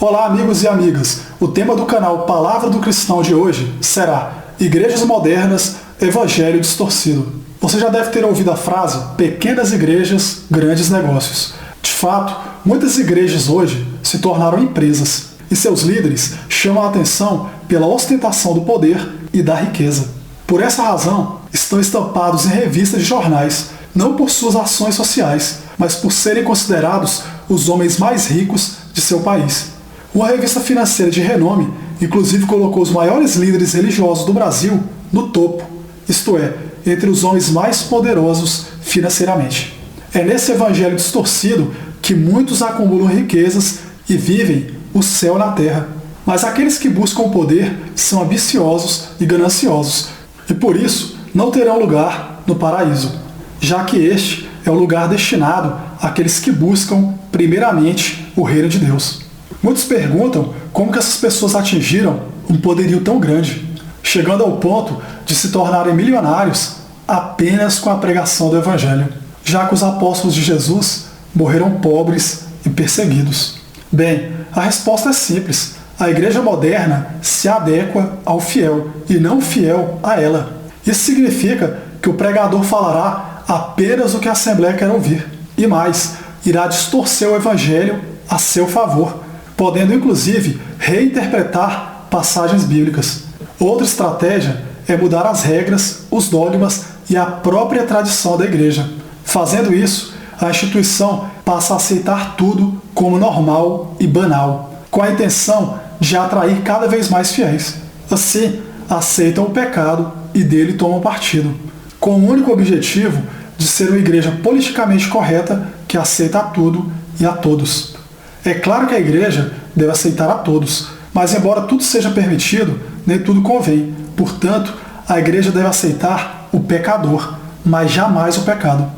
Olá, amigos e amigas! O tema do canal Palavra do Cristão de hoje será Igrejas Modernas, Evangelho Distorcido. Você já deve ter ouvido a frase pequenas igrejas, grandes negócios. De fato, muitas igrejas hoje se tornaram empresas e seus líderes chamam a atenção pela ostentação do poder e da riqueza. Por essa razão, estão estampados em revistas de jornais, não por suas ações sociais, mas por serem considerados os homens mais ricos de seu país. Uma revista financeira de renome, inclusive, colocou os maiores líderes religiosos do Brasil no topo, isto é, entre os homens mais poderosos financeiramente. É nesse evangelho distorcido que muitos acumulam riquezas e vivem o céu na terra. Mas aqueles que buscam o poder são ambiciosos e gananciosos, e por isso não terão lugar no paraíso, já que este é o lugar destinado àqueles que buscam primeiramente o reino de Deus. Muitos perguntam como que essas pessoas atingiram um poderio tão grande, chegando ao ponto de se tornarem milionários apenas com a pregação do Evangelho, já que os apóstolos de Jesus morreram pobres e perseguidos. Bem, a resposta é simples. A igreja moderna se adequa ao fiel e não o fiel a ela. Isso significa que o pregador falará apenas o que a Assembleia quer ouvir, e mais, irá distorcer o Evangelho a seu favor, podendo inclusive reinterpretar passagens bíblicas. Outra estratégia é mudar as regras, os dogmas e a própria tradição da igreja. Fazendo isso, a instituição passa a aceitar tudo como normal e banal, com a intenção de atrair cada vez mais fiéis. Assim, aceitam o pecado e dele tomam partido, com o único objetivo de ser uma igreja politicamente correta que aceita a tudo e a todos. É claro que a igreja deve aceitar a todos, mas embora tudo seja permitido, nem tudo convém. Portanto, a igreja deve aceitar o pecador, mas jamais o pecado.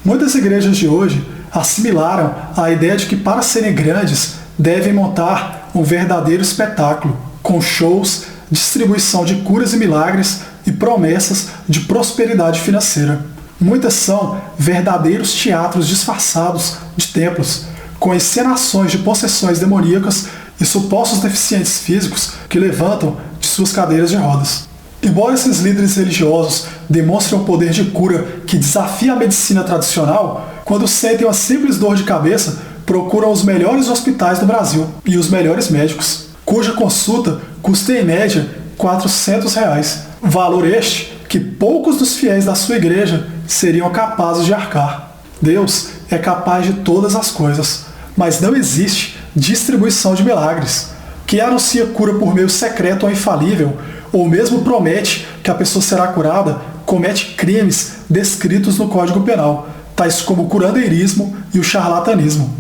Muitas igrejas de hoje assimilaram a ideia de que para serem grandes devem montar um verdadeiro espetáculo, com shows, distribuição de curas e milagres e promessas de prosperidade financeira. Muitas são verdadeiros teatros disfarçados de templos, com encenações de possessões demoníacas e supostos deficientes físicos que levantam de suas cadeiras de rodas. Embora esses líderes religiosos demonstrem um poder de cura que desafia a medicina tradicional, quando sentem uma simples dor de cabeça, procuram os melhores hospitais do Brasil e os melhores médicos, cuja consulta custa em média R$400, valor este que poucos dos fiéis da sua igreja seriam capazes de arcar. Deus é capaz de todas as coisas, mas não existe distribuição de milagres. Quem anuncia cura por meio secreto ou infalível, ou mesmo promete que a pessoa será curada, comete crimes descritos no Código Penal, tais como o curandeirismo e o charlatanismo.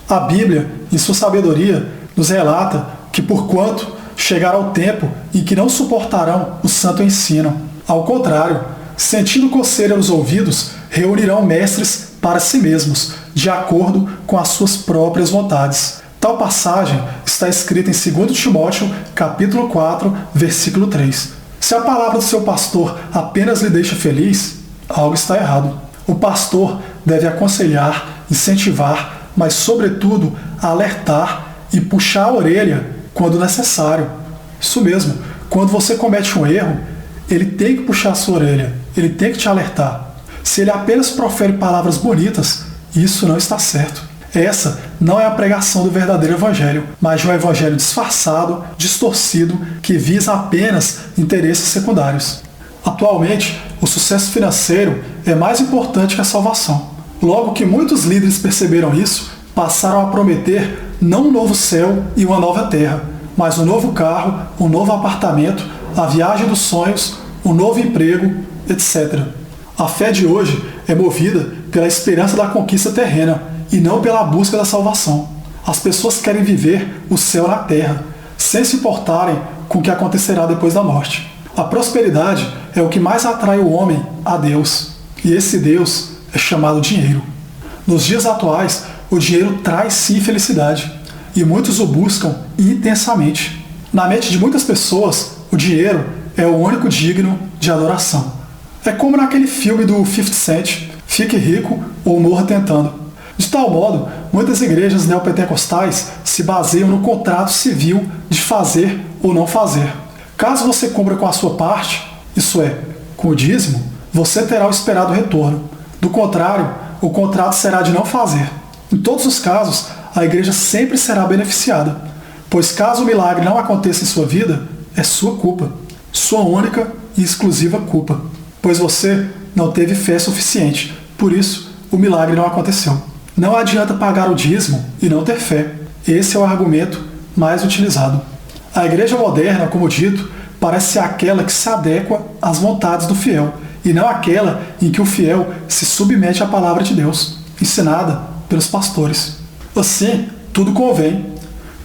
A Bíblia, em sua sabedoria, nos relata que porquanto chegará o tempo em que não suportarão o santo ensino. Ao contrário, sentindo coceira nos ouvidos, reunirão mestres para si mesmos, de acordo com as suas próprias vontades. Tal passagem está escrita em 2 Timóteo, capítulo 4, versículo 3. Se a palavra do seu pastor apenas lhe deixa feliz, algo está errado. O pastor deve aconselhar, incentivar, mas, sobretudo, alertar e puxar a orelha quando necessário. Isso mesmo, quando você comete um erro, ele tem que puxar a sua orelha, ele tem que te alertar. Se ele apenas profere palavras bonitas, isso não está certo. Essa não é a pregação do verdadeiro evangelho, mas de um evangelho disfarçado, distorcido, que visa apenas interesses secundários. Atualmente, o sucesso financeiro é mais importante que a salvação. Logo que muitos líderes perceberam isso, passaram a prometer não um novo céu e uma nova terra, mas um novo carro, um novo apartamento, a viagem dos sonhos, um novo emprego, etc. A fé de hoje é movida pela esperança da conquista terrena e não pela busca da salvação. As pessoas querem viver o céu na terra, sem se importarem com o que acontecerá depois da morte. A prosperidade é o que mais atrai o homem a Deus, e esse Deus é chamado dinheiro. Nos dias atuais, o dinheiro traz sim felicidade, e muitos o buscam intensamente. Na mente de muitas pessoas, o dinheiro é o único digno de adoração. É como naquele filme do 50 Cent, Fique Rico ou Morra Tentando. De tal modo, muitas igrejas neopentecostais se baseiam no contrato civil de fazer ou não fazer. Caso você cumpra com a sua parte, isso é, com o dízimo, você terá o esperado retorno. Do contrário, o contrato será de não fazer. Em todos os casos, a igreja sempre será beneficiada, pois caso o milagre não aconteça em sua vida, é sua culpa, sua única e exclusiva culpa, pois você não teve fé suficiente, por isso o milagre não aconteceu. Não adianta pagar o dízimo e não ter fé. Esse é o argumento mais utilizado. A igreja moderna, como dito, parece ser aquela que se adequa às vontades do fiel, e não aquela em que o fiel se submete à palavra de Deus, ensinada pelos pastores. Assim, tudo convém.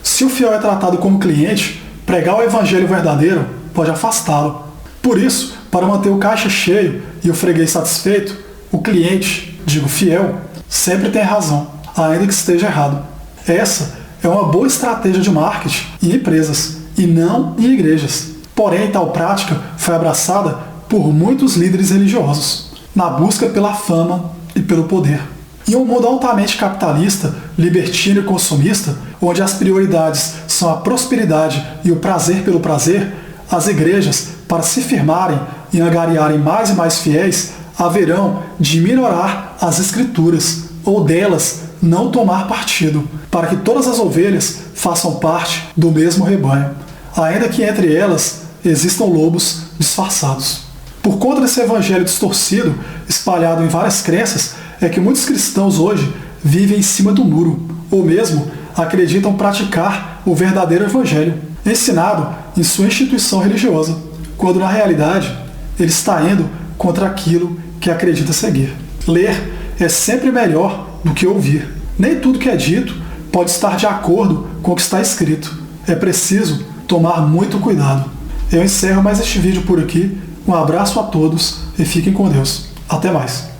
Se o fiel é tratado como cliente, pregar o evangelho verdadeiro pode afastá-lo. Por isso, para manter o caixa cheio e o freguês satisfeito, o cliente, digo fiel, sempre tem razão, ainda que esteja errado. Essa é uma boa estratégia de marketing em empresas, e não em igrejas. Porém, tal prática foi abraçada por muitos líderes religiosos, na busca pela fama e pelo poder. Em um mundo altamente capitalista, libertino e consumista, onde as prioridades são a prosperidade e o prazer pelo prazer, as igrejas, para se firmarem e angariarem mais e mais fiéis, haverão de minorar as escrituras, ou delas não tomar partido, para que todas as ovelhas façam parte do mesmo rebanho, ainda que entre elas existam lobos disfarçados. Por conta desse evangelho distorcido, espalhado em várias crenças, é que muitos cristãos hoje vivem em cima do muro, ou mesmo acreditam praticar o verdadeiro evangelho, ensinado em sua instituição religiosa, quando na realidade ele está indo contra aquilo que acredita seguir. Ler é sempre melhor do que ouvir. Nem tudo que é dito pode estar de acordo com o que está escrito. É preciso tomar muito cuidado. Eu encerro mais este vídeo por aqui. Um abraço a todos e fiquem com Deus. Até mais.